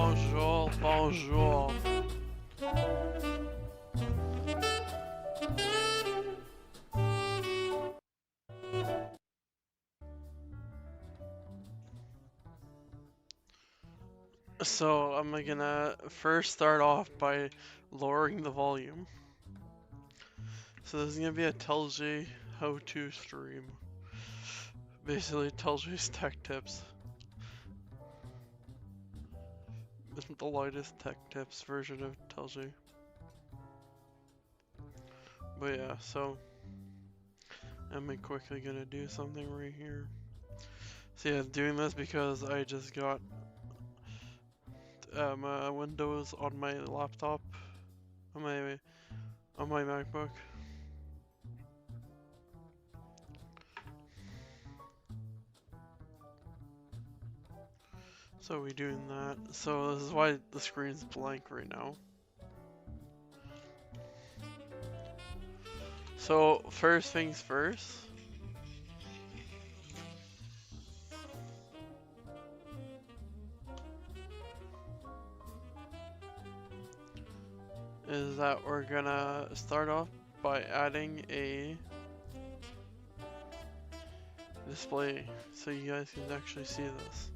Bonjour, bonjour. So I'm gonna first start off by lowering the volume. So this is gonna be a TellJ how-to stream. Basically TellJ's tech tips. The lightest tech tips version of TellJ. But yeah, so I'm quickly gonna do something right here. So yeah, doing this because I just got Windows on my laptop, on my MacBook. So we doing that. So this is why the screen's blank right now. So first things first. Is that we're gonna start off by adding a display so you guys can actually see this.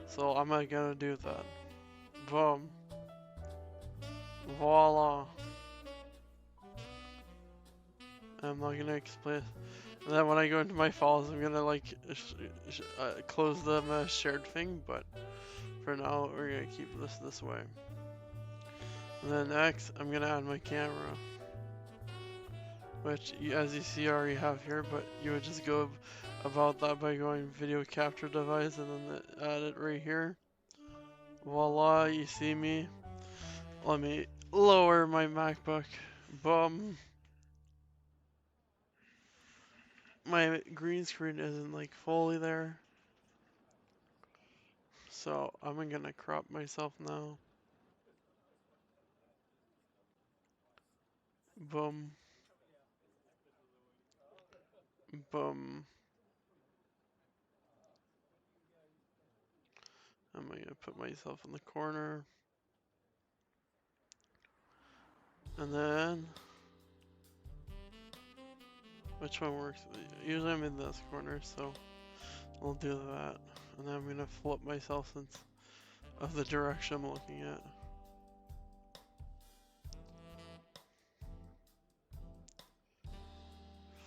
So I'm gonna do that. Boom. Voila. I'm not gonna explain. And then when I go into my files, I'm gonna like close the shared thing, but for now we're gonna keep this way. And then next, I'm gonna add my camera, which as you see I already have here, but you would just go about that by going video capture device and then add it right here. Voila, you see me. Let me lower my MacBook. Boom. My green screen isn't like fully there. So I'm gonna crop myself now. Boom. Boom. I'm gonna put myself in the corner. And then, which one works? Usually I'm in this corner, so I'll do that. And then I'm gonna flip myself since of the direction I'm looking at.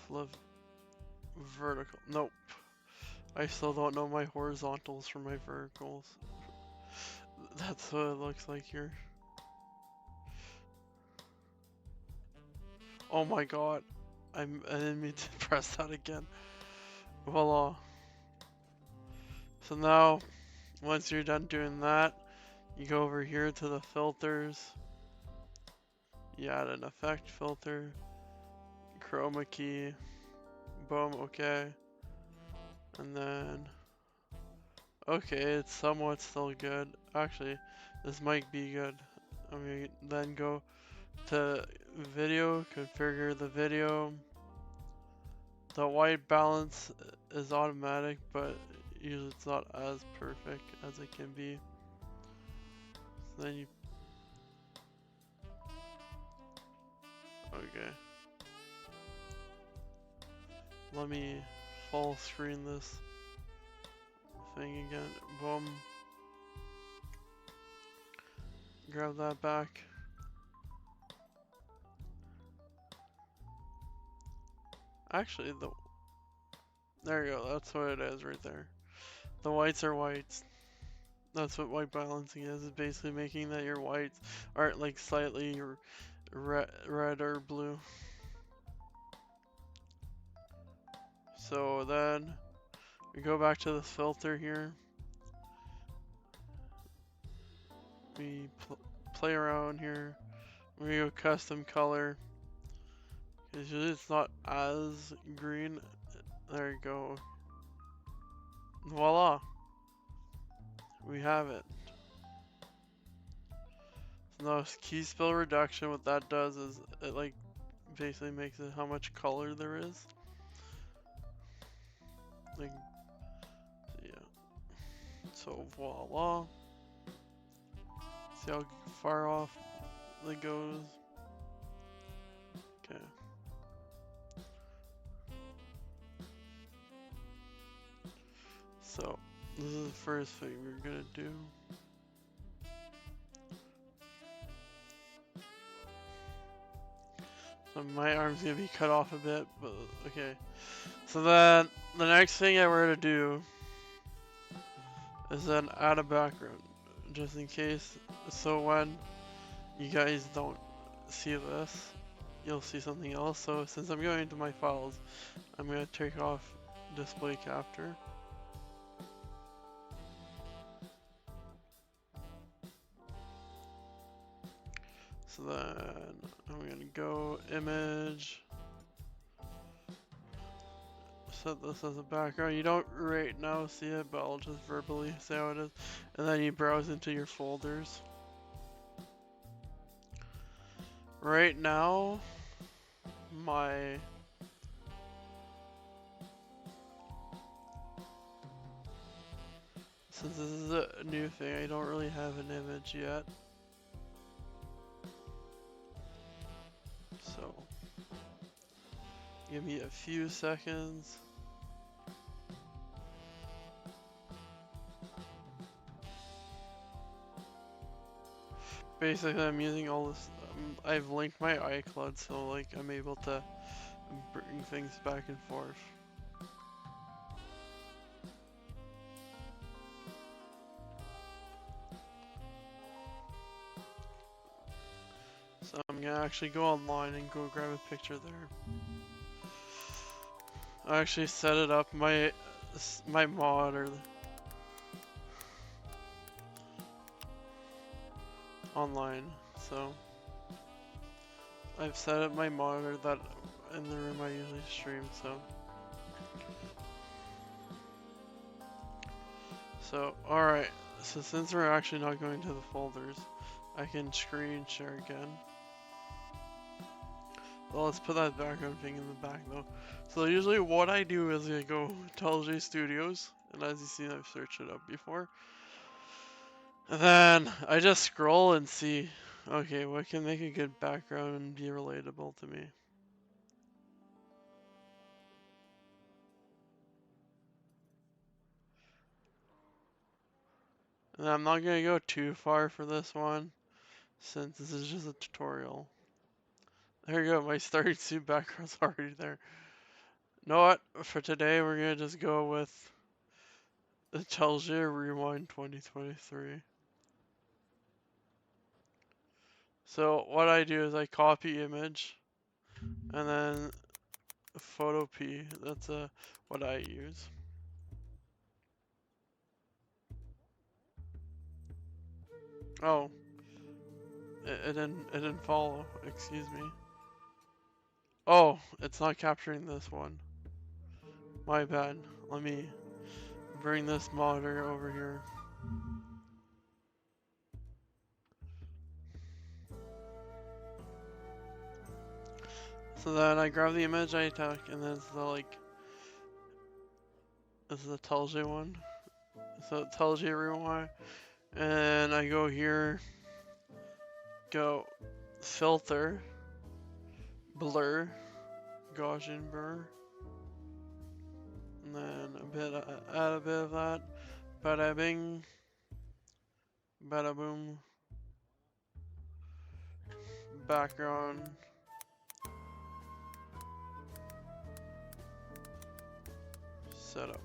Flip vertical. Nope. I still don't know my horizontals from my verticals. That's what it looks like here. Oh my god. I didn't mean to press that again. Voila. So now, once you're done doing that, you go over here to the filters. You add an effect filter. Chroma key. Boom, okay. And then, okay, it's somewhat still good. Actually, this might be good. I'm gonna then go to video, configure the video. The white balance is automatic, but usually it's not as perfect as it can be. So then you, okay. Let me full screen this thing again. Boom. Grab that back. Actually, there you go. That's what it is right there. The whites are whites. That's what white balancing is. It's basically making that your whites aren't like slightly red or blue. So then we go back to this filter here. We play around here. We go custom color. Because usually it's not as green. There you go. Voila. We have it. So now key spell reduction, what that does is it like basically makes it how much color there is. Like, yeah. So voila. See how far off it goes. Okay. So, this is the first thing we're gonna do. So my arm's gonna be cut off a bit, but okay. So then, the next thing that we're gonna do is then add a background, just in case. So when you guys don't see this, you'll see something else. So since I'm going into my files, I'm gonna take off display capture. So then I'm gonna go image, set this as a background. You don't right now see it, but I'll just verbally say how it is. And then you browse into your folders. Right now, since this is a new thing, I don't really have an image yet. So, give me a few seconds. Basically, I'm using all this. I've linked my iCloud, so like I'm able to bring things back and forth. So I'm gonna actually go online and go grab a picture there. I actually set it up my mod or online, so I've set up my monitor that in the room I usually stream. So alright, so since we're actually not going to the folders, I can screen share again. Well, let's put that background thing in the back though. So usually what I do is I go TellJe's Studios, and as you see, I've searched it up before. And then I just scroll and see, okay, what can make a good background and be relatable to me. And I'm not gonna go too far for this one, since this is just a tutorial. There you go, my starting suit background's already there. You know what? For today, we're gonna just go with the TellJe's Rewind 2023. So what I do is I copy image, and then photo P. That's what I use. Oh, it didn't follow. Excuse me. Oh, it's not capturing this one. My bad. Let me bring this monitor over here. So then I grab the image I attack, and then it's the this is the TellJe's one. So TellJe's Rewind, and I go here, go filter, blur, Gaussian blur, and then add a bit of that, bada bing, bada boom, background, setup.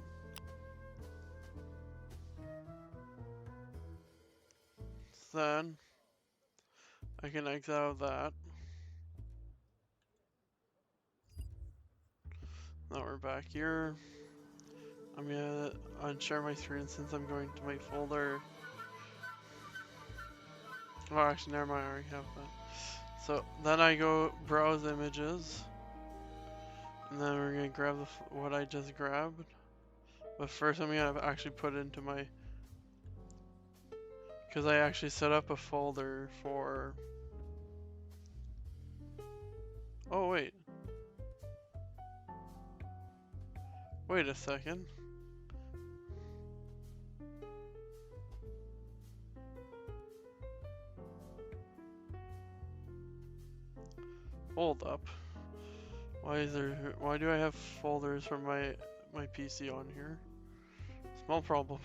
Then I can exit out of that. Now we're back here. I'm gonna unshare my screen since I'm going to my folder. Oh, actually, never mind, I already have that. So then I go browse images, and then we're gonna grab what I just grabbed. But first, I'm gonna actually put it into my, because I actually set up a folder for. Oh wait. Wait a second. Hold up. Why do I have folders from my PC on here? Small problem.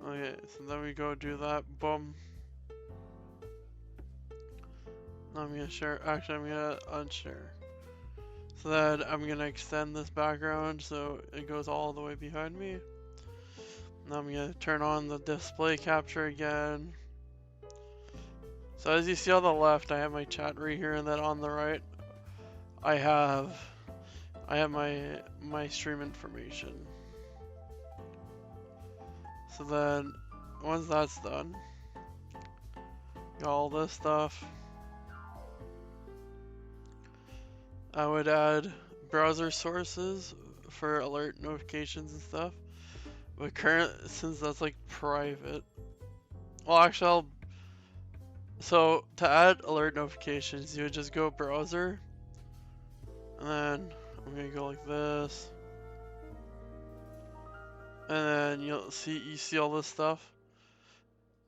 Okay, so then we go do that. Boom. Now I'm gonna share. Actually, I'm gonna unshare. So then I'm gonna extend this background so it goes all the way behind me. Now I'm gonna turn on the display capture again. So as you see on the left, I have my chat right here, and then on the right, I have my stream information. So then once that's done, got all this stuff. I would add browser sources for alert notifications and stuff. But since that's like private, well actually so to add alert notifications, you would just go browser, and then I'm gonna go like this, and then you see all this stuff.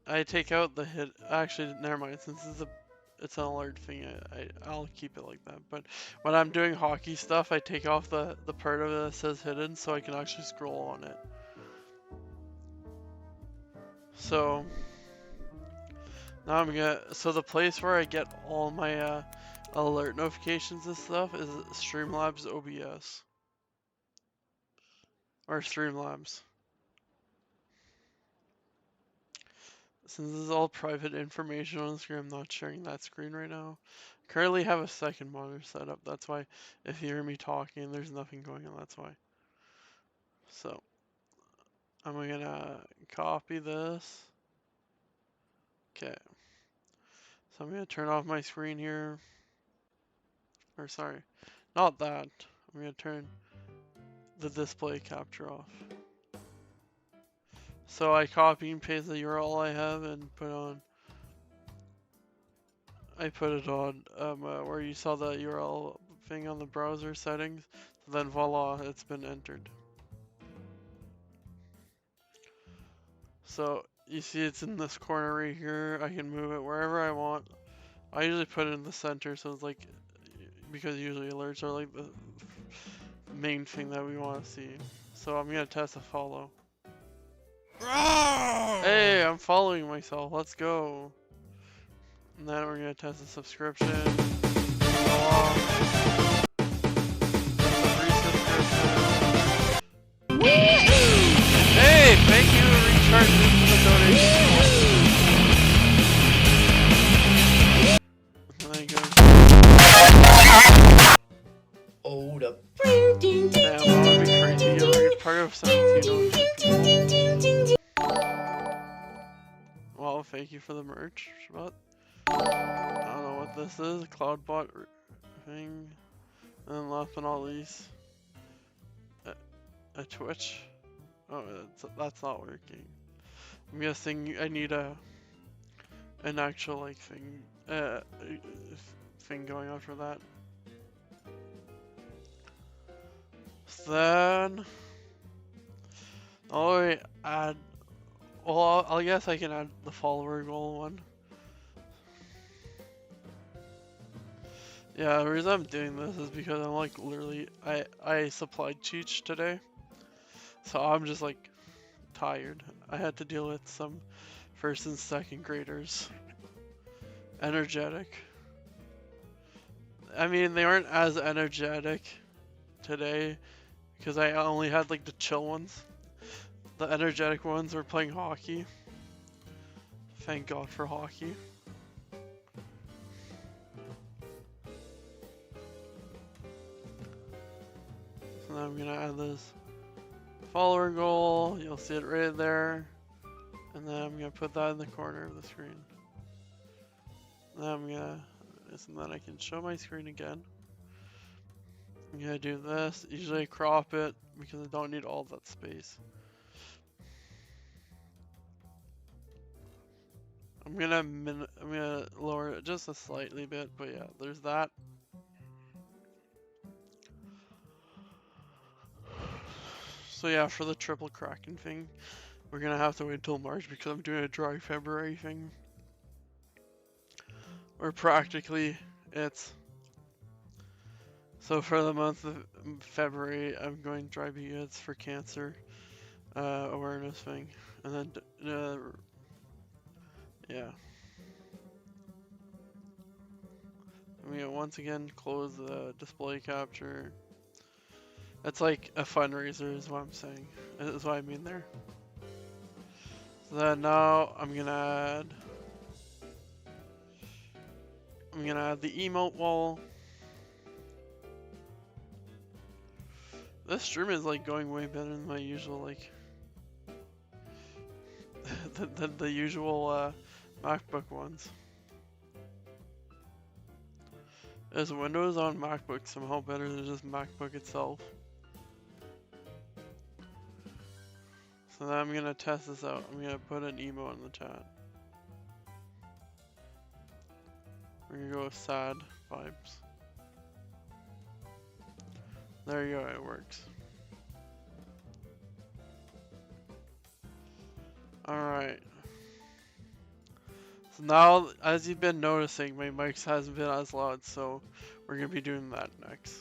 I take out the hit. Actually, never mind. Since it's an alert thing, I'll keep it like that. But when I'm doing hockey stuff, I take off the part of it that says hidden, so I can actually scroll on it. So now so the place where I get all my alert notifications and stuff is Streamlabs OBS. Or Streamlabs. Since this is all private information on the screen, I'm not sharing that screen right now. Currently have a second monitor set up, that's why if you hear me talking there's nothing going on, that's why. So, I'm gonna copy this. Okay. So I'm gonna turn off my screen here. Or sorry, not that. I'm gonna turn the display capture off. So I copy and paste the URL I have and I put it on where you saw the URL thing on the browser settings. So then voila, it's been entered. So you see it's in this corner right here. I can move it wherever I want. I usually put it in the center, so it's like, because usually alerts are like the main thing that we want to see. So I'm gonna test a follow. Hey, I'm following myself. Let's go. And then we're gonna test a subscription. Hey, thank you, Recharge, for the donation. Hold up. Damn, that would be crazy. You're part of 17 people. Well, thank you for the merch, but I don't know what this is. Cloudbot thing. And then last but not least, a Twitch. Oh, that's not working. I'm guessing I need an actual like thing going on for that. So then I'll add. Well, I guess I can add the follower goal one. Yeah, the reason I'm doing this is because I'm like literally I supplied Cheech today, so I'm just like tired. I had to deal with some first and second graders. Energetic. I mean, they aren't as energetic today because I only had like the chill ones. The energetic ones were playing hockey. Thank God for hockey. So now I'm gonna add this follower goal. You'll see it right there. And then I'm gonna put that in the corner of the screen. Now so then I can show my screen again. I'm gonna do this. Usually I crop it because I don't need all that space. I'm gonna lower it just a slightly bit, but yeah, there's that. So yeah, for the triple Kraken thing, we're gonna have to wait till March because I'm doing a dry February thing. or practically it's. So for the month of February, I'm going dry beads for cancer awareness thing, and then yeah. I'm gonna once again close the display capture. It's like a fundraiser is what I'm saying. Is what I mean there. So then now I'm gonna add the emote wall. This stream is like going way better than my usual like the usual MacBook ones. Is Windows on MacBook somehow better than just MacBook itself? So then I'm gonna test this out. I'm gonna put an emote in the chat. We're gonna go with sad vibes. There you go, it works. Alright. So now, as you've been noticing, my mics hasn't been as loud, so we're gonna be doing that next.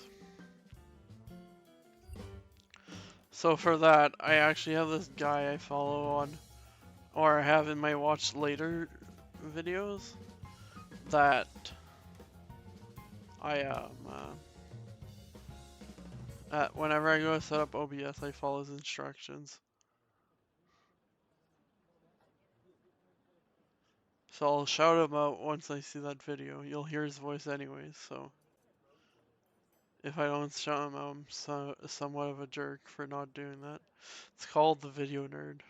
So for that, I actually have this guy I follow on, or I have in my watch later videos, that I whenever I go to set up OBS, I follow his instructions. So I'll shout him out once I see that video. You'll hear his voice anyways, so if I don't shout him out, I'm somewhat of a jerk for not doing that. It's called the Video Nerd.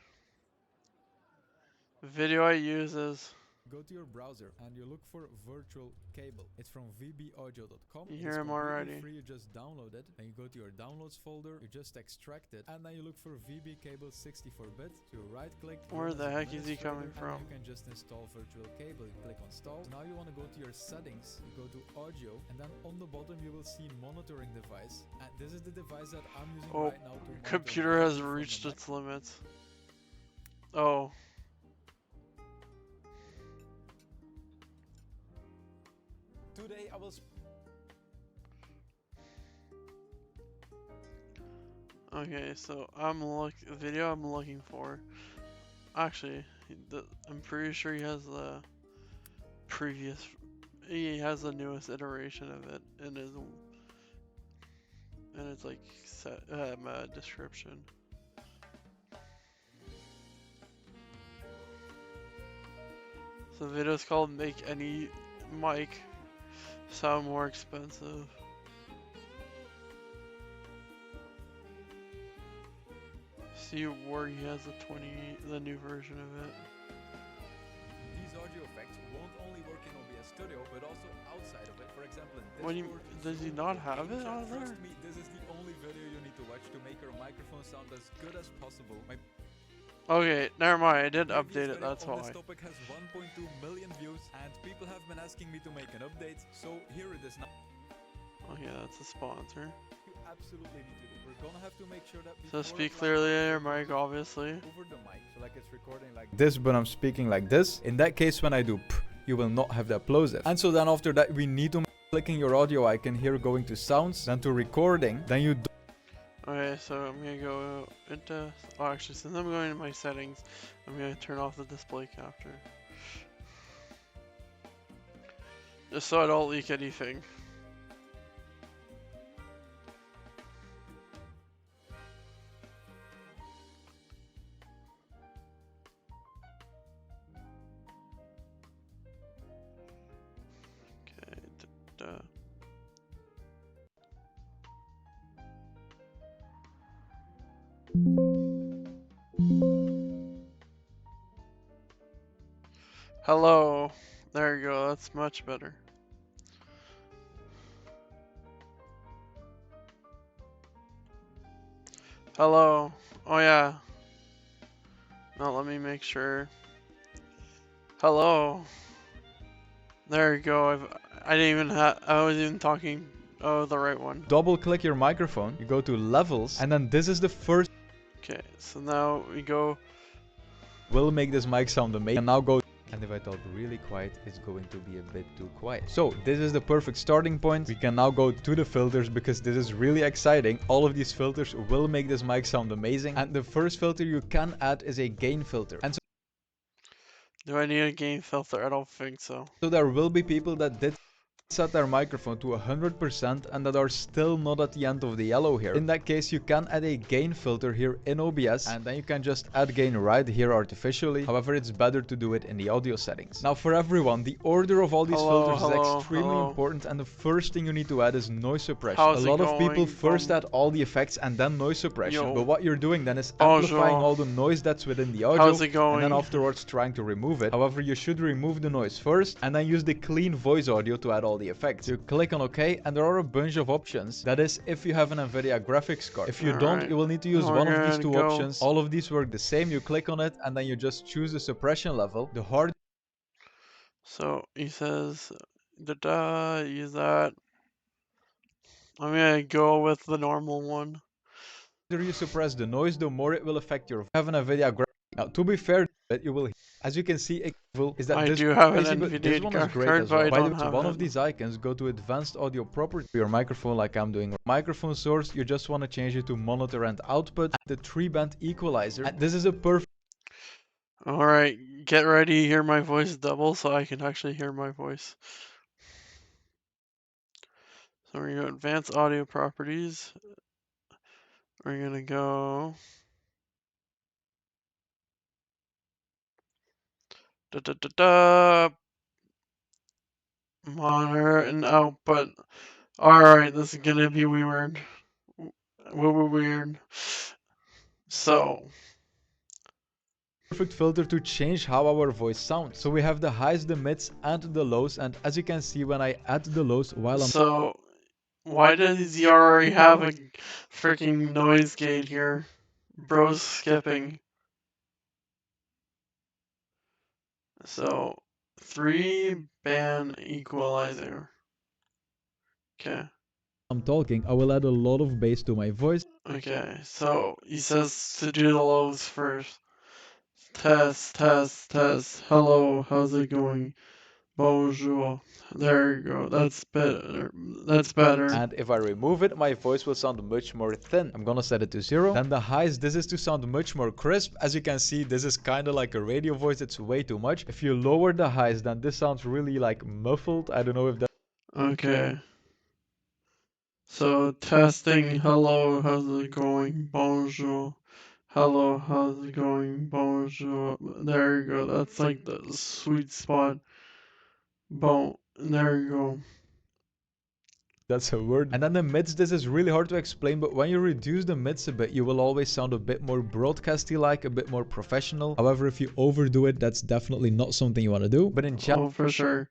The video I use is... Go to your browser and you look for virtual cable. It's from vbaudio.com. You hear him already. Free, you just download it. Then you go to your downloads folder, you just extract it, and then you look for VB cable 64-bit. So you right click. Where the heck is he coming from? You can just install virtual cable. You click on install. So now you want to go to your settings. You go to audio, and then on the bottom you will see monitoring device. And this is the device that I'm using right now to monitor. Computer has reached its limits. Oh. Today I will. Okay, so video I'm looking for. Actually, I'm pretty sure he has the previous. He has the newest iteration of it in his like description. So the video is called "Make Any Mic Sound More Expensive." See where he has the new version of it. These audio effects won't only work in OBS Studio, but also outside of it. For example, in Discord. Does he not have it on there? Trust me, this is the only video you need to watch to make your microphone sound as good as possible. Okay, never mind. I did update it. That's why. This topic has 1.2 million views, and people have been asking me to make an update. So here it is now. Okay, that's a sponsor. You absolutely need to do. We're gonna have to make sure that. So speak clearly in your mic, obviously. Over the mic, so like it's recording like this, but I'm speaking like this. In that case, when I do, you will not have the plosive. And so then after that, we need to clicking your audio icon here, going to sounds, then to recording, then you. Okay, so I'm gonna go into. Oh, actually, since I'm going into my settings, I'm gonna turn off the display capture, just so I don't leak anything. Hello. There you go. That's much better. Hello. Oh yeah. Now let me make sure. Hello. There you go. I didn't even have. I was even talking. Oh, the right one. Double click your microphone. You go to levels, and then this is the first. Okay. So now we go. We'll make this mic sound amazing. And now go. And and if I talk really quiet, it's going to be a bit too quiet. So this is the perfect starting point. We can now go to the filters because this is really exciting. All of these filters will make this mic sound amazing. And the first filter you can add is a gain filter. And Do I need a gain filter? I don't think so. so there will be people that did set their microphone to 100% and that are still not at the end of the yellow here. In that case, you can add a gain filter here in OBS, and then you can just add gain right here artificially. However, it's better to do it in the audio settings. Now for everyone, the order of all these filters is extremely important, and the first thing you need to add is noise suppression. How's a lot it of people going? first add all the effects and then noise suppression, Yo. but what you're doing then is Bonjour. amplifying all the noise that's within the audio, How's it going? and then afterwards trying to remove it. However, you should remove the noise first and then use the clean voice audio to add all the effects. You click on OK, and there are a bunch of options. That is, if you have an NVIDIA graphics card. If you don't, you will need to use one of these two options. All of these work the same. You click on it, and then you just choose the suppression level. The harder So he says, use that. I'm gonna go with the normal one. you suppress the noise, the more it will affect your. Have an NVIDIA graphics. Now, to be fair, you will. As you can see, is that I this do have an basically, this NVIDIA one is great card, as but well. I By the don't way, have one it. of these icons, go to advanced audio property. Your microphone, like I'm doing. Microphone source, you just want to change it to monitor and output. The 3-band equalizer. And this is a perfect. Alright, get ready to hear my voice double so I can actually hear my voice. So we're gonna go advanced audio properties. We're gonna go monitor and output. Alright, this is gonna be weird. Weird. So Perfect filter to change how our voice sounds. So we have the highs, the mids, and the lows. And as you can see, when I add the lows while I'm So why does he already have a freaking noise gate here? Bro's skipping. So 3-band equalizer. Okay. I'm talking, I will add a lot of bass to my voice. Okay, so he says to do the lows first. Test, test, test. Hello, how's it going? Bonjour. There you go. That's better. That's better. And if I remove it, my voice will sound much more thin. I'm gonna set it to 0. Then the highs, this is to sound much more crisp. As you can see, this is kind of like a radio voice. It's way too much. If you lower the highs, then this sounds really like muffled. I don't know if that. Okay. So testing. Hello, how's it going? Bonjour. Hello, how's it going? Bonjour. There you go. That's like the sweet spot. There you go. That's a word. And then the mids, this is really hard to explain, but when you reduce the mids a bit, you will always sound a bit more broadcasty-like, a bit more professional. However, if you overdo it, that's definitely not something you want to do. But in Oh, for sure.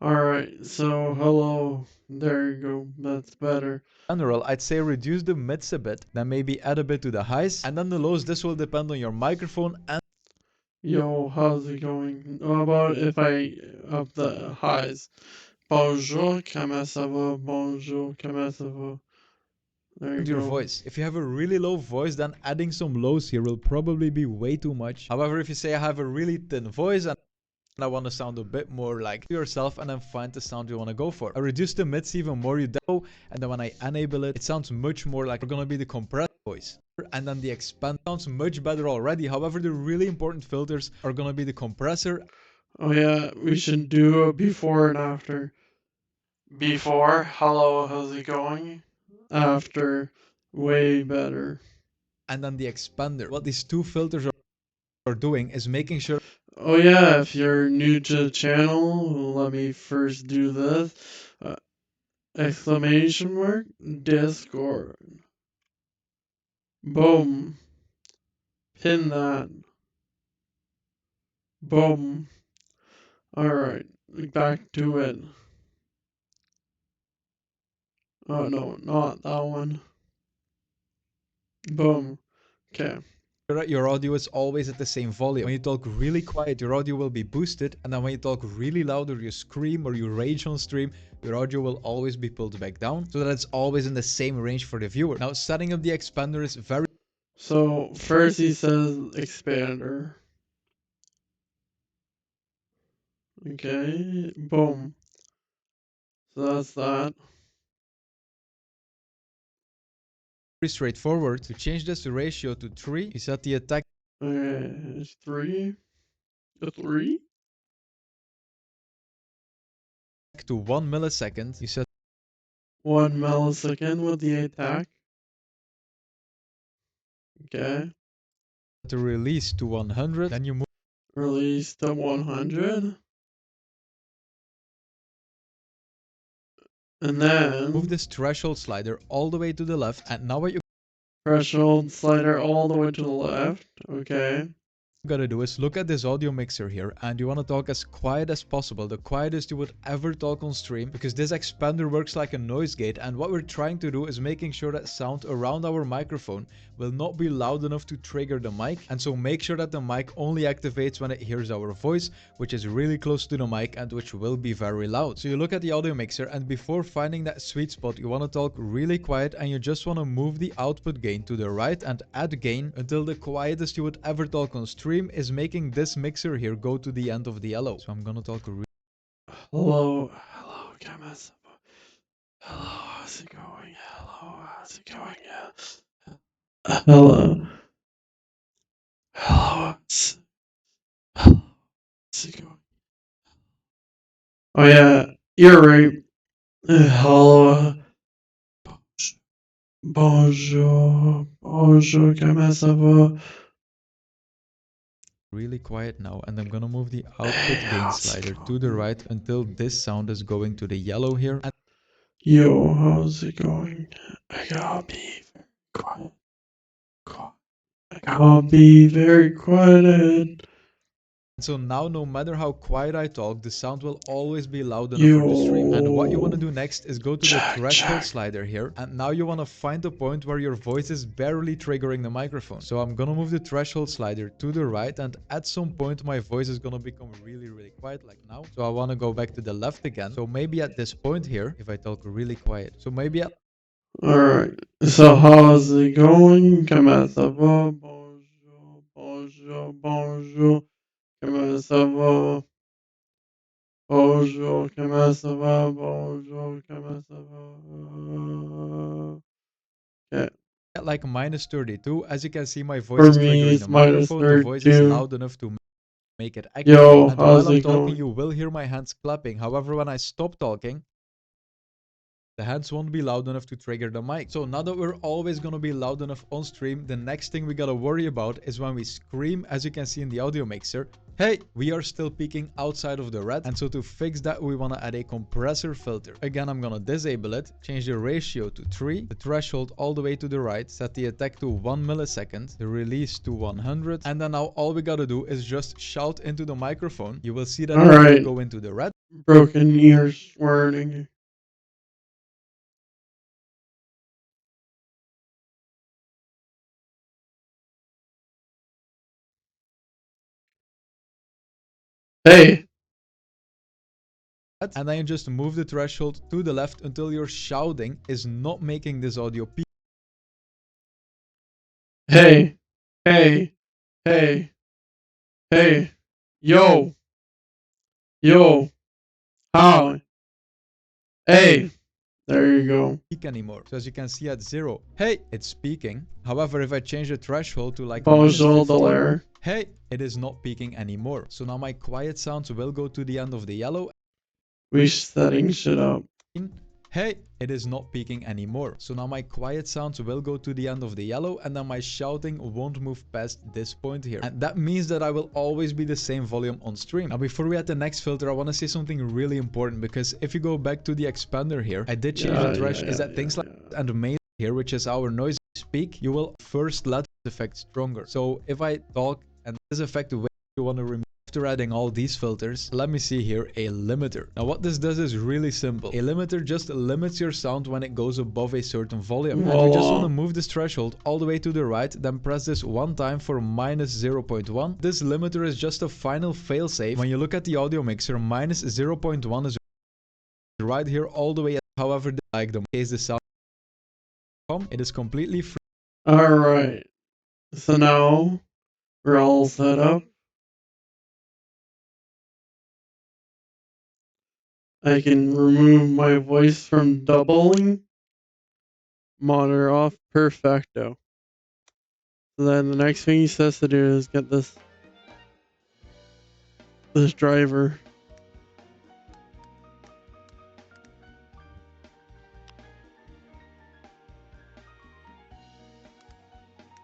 Alright, so hello. There you go. That's better. general, I'd say reduce the mids a bit, then maybe add a bit to the highs, and then the lows. This will depend on your microphone and Yo, how's it going? How about if I up the highs? Bonjour, comment ça va? Bonjour, comment ça va? There you your go. voice. If you have a really low voice, then adding some lows here will probably be way too much. However, if you say I have a really thin voice and I want to sound a bit more like yourself, and then find the sound you want to go for. I reduce the mids even more, you do, and then when I enable it, it sounds much more like we're gonna be the compressed voice. And then the expand sounds much better already. However, the really important filters are gonna be the compressor. Oh yeah, we should do a before and after. Before, hello, how's it going? After, way better. And then the expander. What these two filters are doing is making sure. Oh yeah, if you're new to the channel, let me first do this. Exclamation mark, Discord. Boom. Pin that. Boom. Alright, back to it. Oh no, not that one. Boom. Okay. Your audio is always at the same volume. When you talk really quiet, your audio will be boosted, and then when you talk really loud or you scream or you rage on stream, your audio will always be pulled back down, so that it's always in the same range for the viewer. Now, setting up the expander is very. So first he says expander. Okay, boom. So that's that. Pretty straightforward. To change this ratio to 3, you set the attack Okay, it's 3. A 3? to 1 millisecond. You set 1 millisecond with the attack. Okay. the release to 100. Then you move Release to 100. And then this threshold slider all the way to the left. And now what you threshold slider all the way to the left. Okay. gotta do is look at this audio mixer here, and you want to talk as quiet as possible, the quietest you would ever talk on stream, because this expander works like a noise gate, and what we're trying to do is making sure that sound around our microphone will not be loud enough to trigger the mic, and so make sure that the mic only activates when it hears our voice, which is really close to the mic and which will be very loud. So you look at the audio mixer, and before finding that sweet spot, you want to talk really quiet, and you just want to move the output gain to the right and add gain until the quietest you would ever talk on stream is making this mixer here go to the end of the yellow. So I'm gonna talk Hello, chemist. Hello, how's it going? Hello, how's it going? Hello. Hello, how's it going? Oh yeah, you're right. Hello. Bonjour. Bonjour, comment ça va? really quiet now, and I'm gonna move the output Hey, gain how's it slider to going? the right until this sound is going to the yellow here. And Yo, how's it going? I gotta be very quiet. I gotta be very quiet. so now, no matter how quiet I talk, the sound will always be loud enough for the stream. And what you want to do next is go to the threshold slider here, and now you want to find the point where your voice is barely triggering the microphone. So I'm gonna move the threshold slider to the right, and at some point my voice is gonna become really quiet, like now. So I want to go back to the left again. So maybe at this point here, if I talk really quiet, so maybe at Alright, so how's it going? Comment ça va? Bonjour, bonjour, bonjour. Comment ça va? Bonjour, comment ça va? Bonjour, comment ça va? Okay. at like minus 32, as you can see, my voice For is me, triggering it's the minus microphone. The voice is 32. loud enough to make it activate. Yo, And how's while I'm it talking, going? you will hear my hands clapping. However, when I stop talking, the hands won't be loud enough to trigger the mic. So now that we're always gonna be loud enough on stream, the next thing we gotta worry about is when we scream, as you can see in the audio mixer, hey, we are still peaking outside of the red. And so to fix that, we wanna add a compressor filter. Again, I'm gonna disable it, change the ratio to 3, the threshold all the way to the right, set the attack to 1 millisecond, the release to 100. And then now all we gotta do is just shout into the microphone. You will see that it will go into the red. Broken ears warning. Hey, And then you just move the threshold to the left until your shouting is not making this audio peak. hey, hey, hey, hey, yo, how? Hey, there you go. Anymore. So as you can see at 0, hey, it's speaking. However, if I change the threshold to like Bonjour, -15, hey, it is not peaking anymore. So now my quiet sounds will go to the end of the yellow. We setting shit up. Hey, it is not peaking anymore. So now my quiet sounds will go to the end of the yellow, and then my shouting won't move past this point here. And that means that I will always be the same volume on stream. Now, before we add the next filter, I want to say something really important, because if you go back to the expander here, I did change the threshold. Is that things like and main here, which is our noise speak, you will first let this effect stronger. So if I talk and this effect away, you want to remove. After adding all these filters, let me see here a limiter. Now what this does is really simple. A limiter just limits your sound when it goes above a certain volume. And you just want to move this threshold all the way to the right, then press this one time for -0.1. This limiter is just a final failsafe. When you look at the audio mixer, -0.1 is right here all the way. However, like the case the sound, it is completely free. Alright, so now we're all set up. I can remove my voice from doubling. Monitor off. Perfecto. So then the next thing he says to do is get this driver.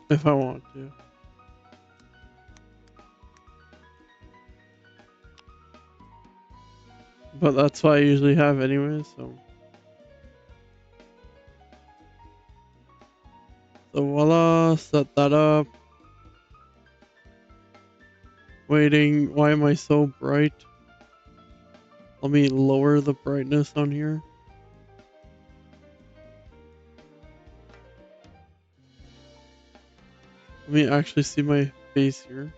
If I want to. But that's what I usually have anyway, so. So voila, set that up. Waiting, why am I so bright? Let me lower the brightness on here. Let me actually see my face here.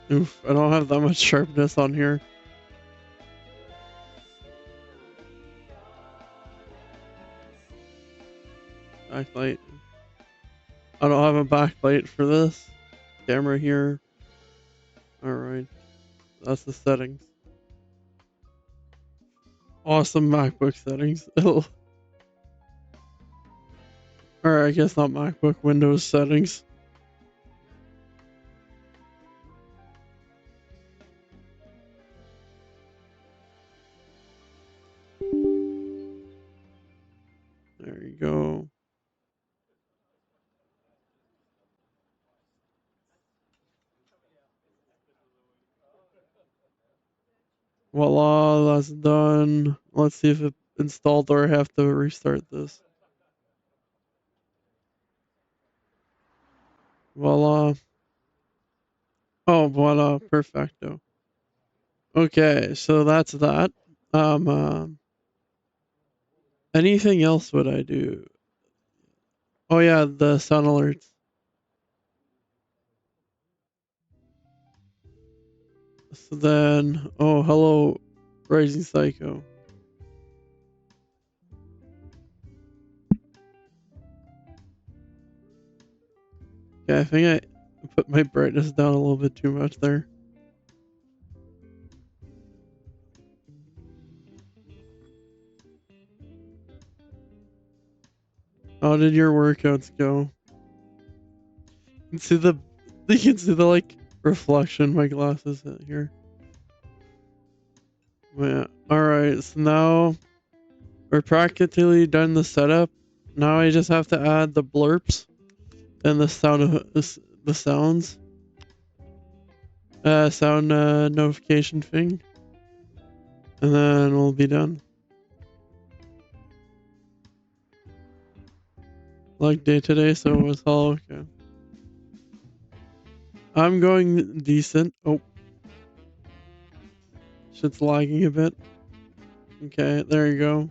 Oof, I don't have that much sharpness on here. Backlight. I don't have a backlight for this. Camera here. Alright. That's the settings. Awesome MacBook settings. Or I guess not MacBook, Windows settings. There you go. Voila, that's done. Let's see if it installed or I have to restart this. Voila. Oh, voila, perfecto. Okay, so that's that. Anything else would I do? Oh yeah, the sound alerts. So then, oh hello, Rising Psycho. Yeah, I think I put my brightness down a little bit too much there. How did your workouts go? You can see the like reflection in my glasses here. Yeah. Alright, so now we're practically done the setup. Now I just have to add the blurps and the sound of the sounds. Sound notification thing. And then we'll be done. Like day to day, so it's all okay. I'm going decent. Oh. Shit's lagging a bit. Okay, there you go.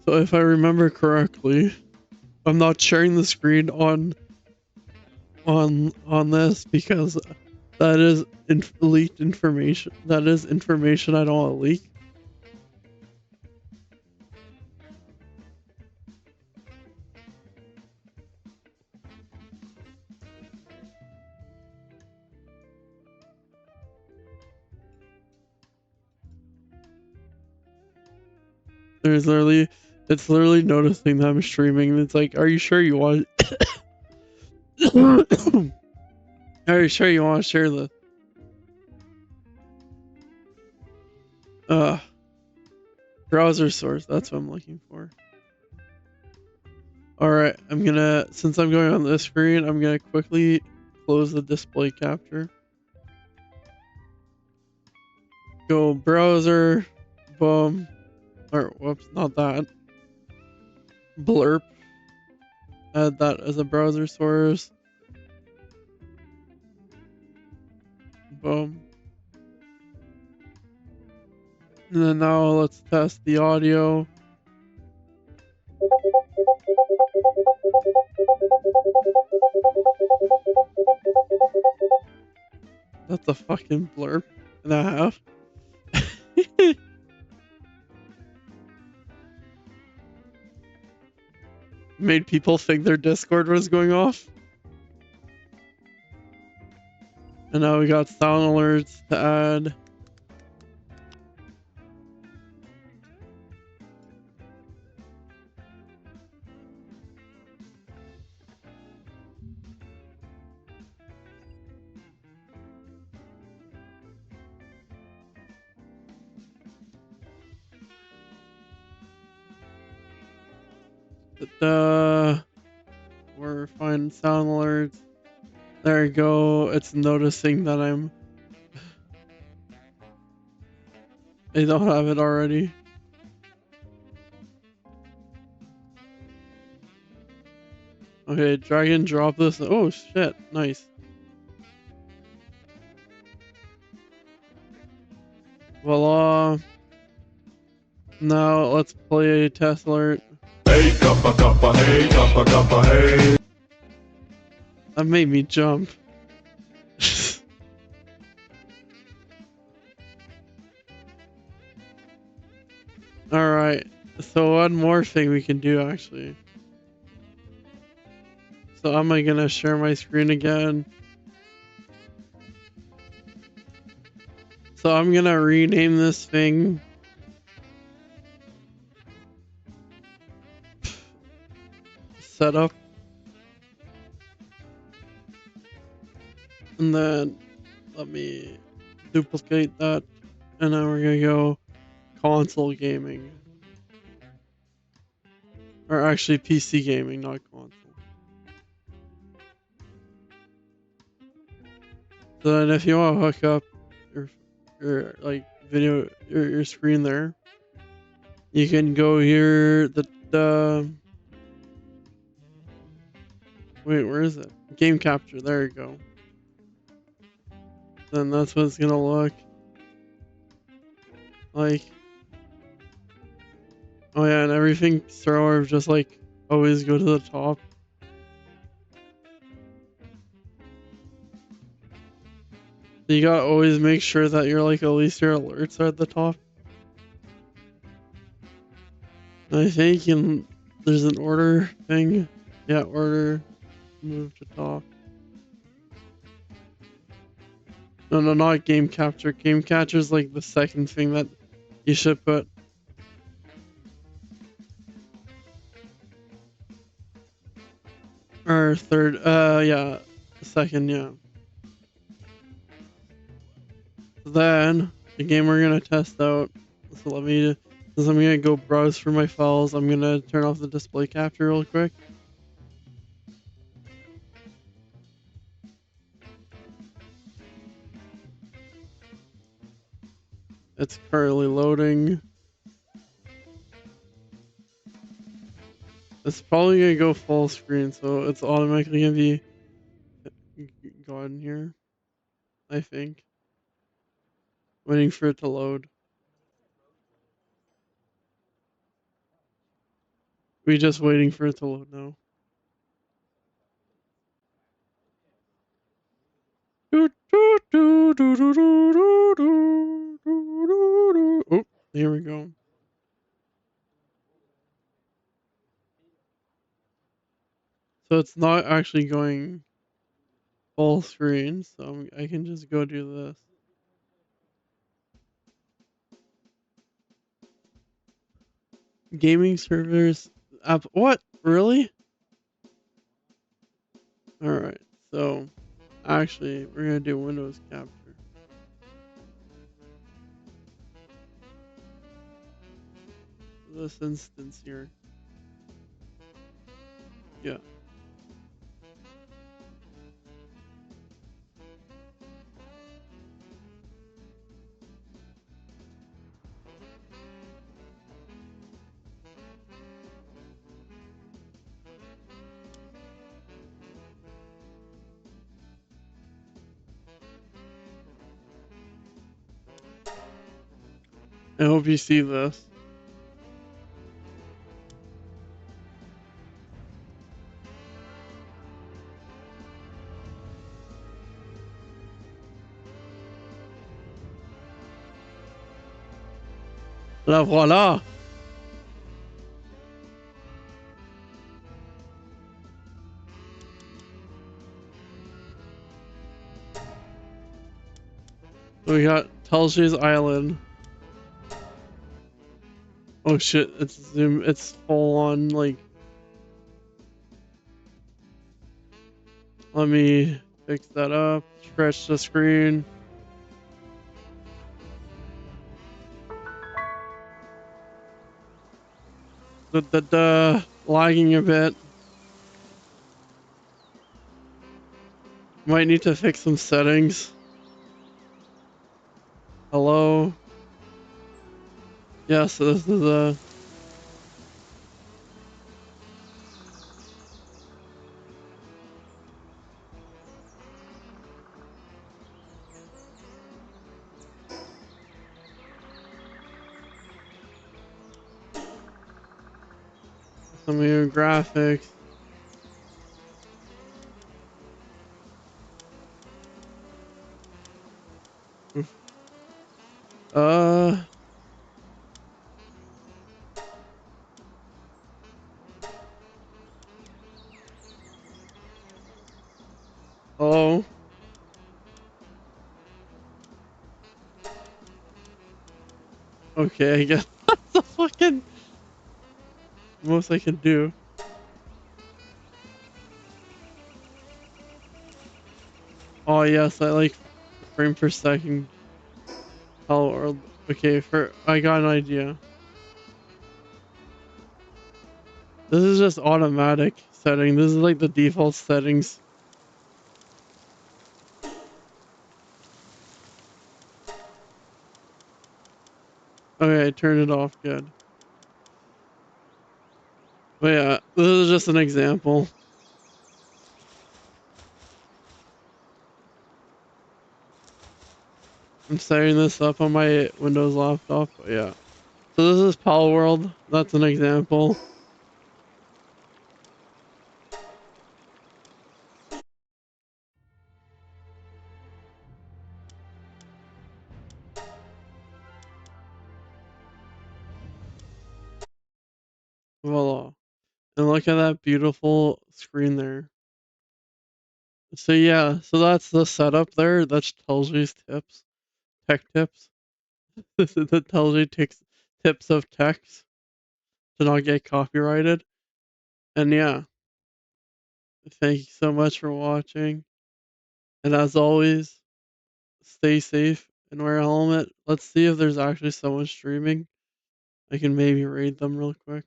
So if I remember correctly, I'm not sharing the screen on this because that is leaked information. That is information I don't want to leak. It's literally noticing that I'm streaming. And it's like, are you sure you want? Are you sure you want to share this? Browser source. That's what I'm looking for. All right, since I'm going on this screen, I'm gonna quickly close the display capture. Go browser, boom, or whoops, not that. Blurp. Add that as a browser source. Boom. And then now let's test the audio. a fucking blurb and a half. Made people think their Discord was going off. And now we got sound alerts to add. We're finding sound alerts. There you go. It's noticing that I don't have it already. Okay, drag and drop this. Oh shit, nice. Voila. Now let's play a test alert. Hey, kappa, kappa, hey, kappa, kappa, hey. That made me jump. Alright, so one more thing we can do actually. So am I gonna share my screen again? So I'm gonna rename this thing setup. And then let me duplicate that. And then we're gonna go console gaming. Or actually PC gaming, not console. So then if you want to hook up your like video your screen there, you can go here wait, where is it? Game capture, there you go. Then that's what it's gonna look like. Oh yeah, and everything sort of just like always go to the top. So you gotta always make sure that you're like at least your alerts are at the top. I think there's an order thing. Yeah, order, move to top. No, not game capture. Game capture is like the second thing that you should put. Or third, yeah, second, yeah. Then the game we're gonna test out. So since I'm gonna go browse for my files, I'm gonna turn off the display capture real quick. It's currently loading. It's probably gonna go full screen, so it's automatically gonna be gone here, I think. Waiting for it to load. We just waiting for it to load now. Oh, here we go. So it's not actually going full screen, so I can just go do this. Gaming servers app. What? Really? Alright, so actually, we're gonna do Windows capture. This instance here. Yeah. I hope you see this. La voila. We got TellJe's Island. Oh shit, it's zoom, it's full on, like... Let me fix that up, stretch the screen. Lagging a bit. Might need to fix some settings. Hello? Yeah, so this is some new graphics. Oof. Hello? Okay, I guess that's the fucking most I can do. Oh yes, I like frame per second. Or okay, I got an idea. This is just automatic setting. This is like the default settings. Okay, I turned it off. Good. But yeah, this is just an example. I'm setting this up on my Windows laptop. But yeah. So this is Pal World. That's an example. Voila. And look at that beautiful screen there. So yeah, so that's the setup there. That tells you tips, tech tips. That tells you tips of text to not get copyrighted. And yeah, thank you so much for watching. And as always, stay safe and wear a helmet. Let's see if there's actually someone streaming. I can maybe raid them real quick.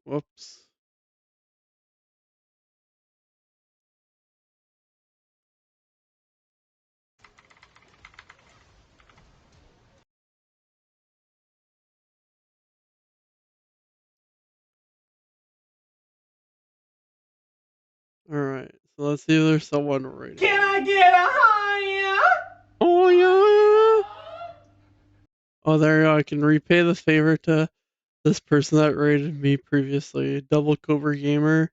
Whoops. Alright, so let's see if there's someone raiding. Can I get a higher? Oh yeah! Oh, there you go. I can repay the favor to this person that raided me previously. Double Cobra Gamer,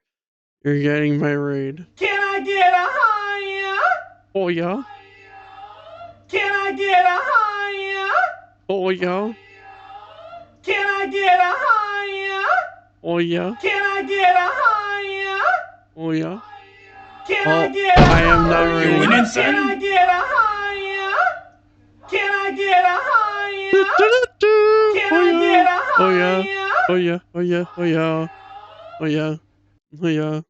you're getting my raid. Can I get a higher? Oh yeah? Can I get a higher? Oh yeah? Can I get a higher? Oh yeah? Can I get a higher? Oh yeah? Can Oh, I get a I am not higher? raiding. Can I get a higher? Can I get a higher? Can I get a higher? Oh yeah? Oh yeah? Oh yeah? Oh yeah? Oh yeah? Oh yeah?